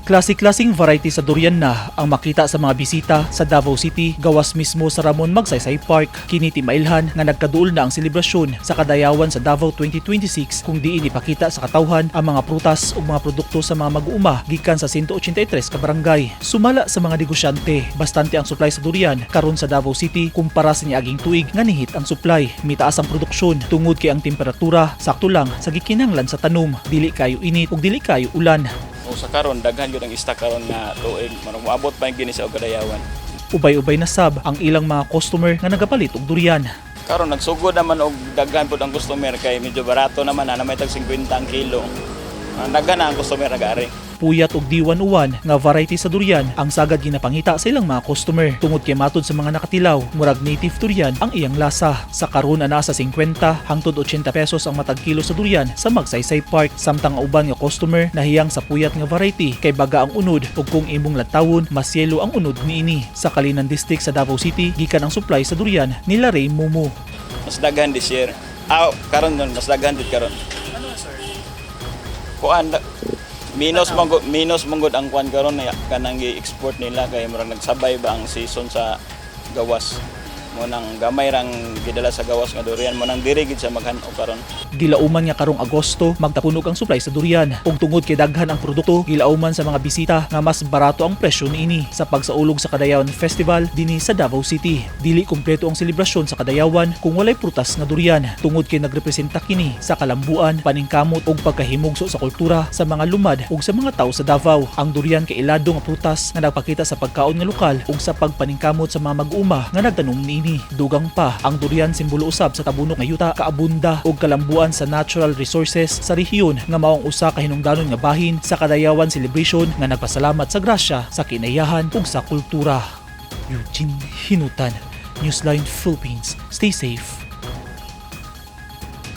Klase-klaseng variety sa durian na ang makita sa mga bisita sa Davao City, gawas mismo sa Ramon Magsaysay Park. Kiniti mailhan nga nagkaduol na ang selebrasyon sa kadayawan sa Davao 2026 kung diin ipakita sa katawhan ang mga prutas o mga produkto sa mga mag-uuma gikan sa 183 ka barangay. Sumala sa mga negosyante, bastante ang supply sa durian karon sa Davao City kumpara sa niaging tuig nga nihit ang supply. Mitaas ang produksyon tungod kay ang temperatura sakto lang sa gikinahanglan sa tanom, dili kayo init ug dili kayo ulan. O sa karon daghan gyud ang stock karon nga tuig moabot pa gini sa kadayawan. Ubay-ubay na sab ang ilang mga customer nga nagapalit og durian. Karon nagsugod naman og daghan pud ang customer kay medyo barato naman na may tag 50 ang kilo. Daghan na ang customer nag-ari. Puyat og diwan-uwan nga variety sa durian ang sagad ginapangita sa ilang mga customer tungod kay matod sa mga nakatilaw murag native durian ang iyang lasa. Sa karon ana sa 50 hangtod 80 pesos ang matag kilo sa durian sa Magsaysay Park, samtang ang uban nga customer nahiyang sa puyat nga variety kay baga ang unod ug kung imong latawon mas yelo ang unod niini. Sa Kalinan District sa Davao City gikan ang supply sa durian nila Ray Momo. Mas daghan this year. Karon mas daghan dit karon. Ano sir? Kuan minus manggod ang kuan karon na kanang gi-export nila kay murag nagsabay ba ang season sa gawas. Mo nang gamay rang gidala sa gawas nga durian mo nang diri gid sa maghan-o karon. Gilauman nga karong Agosto magtapunog ang supply sa durian ug tungod kay daghan ang produkto gilauman sa mga bisita nga mas barato ang presyo niini sa pagsaulog sa Kadayawan Festival dinhi sa Davao City. Dili kumpleto ang selebrasyon sa Kadayawan kung walay prutas nga durian tungod kay nagrepresenta kini sa kalambuan, paningkamot ug pagkahimugso sa kultura sa mga lumad ug sa mga tawo sa Davao. Ang durian kay ilado nga prutas nga nagpakita sa pagkaon nga lokal ug sa pagpaningkamot sa mga mag-uma nga nagtanom niini. Dugang pa, ang durian simbolo usab sa tabunok nga yuta, kaabunda ug kalambuan sa natural resources sa rehiyon nga maong usa ka hinungdanon nga bahin sa Kadayawan celebration nga nagpasalamat sa grasya sa kinayahan ug sa kultura. Eugene Hinutan, Newsline Philippines. Stay safe.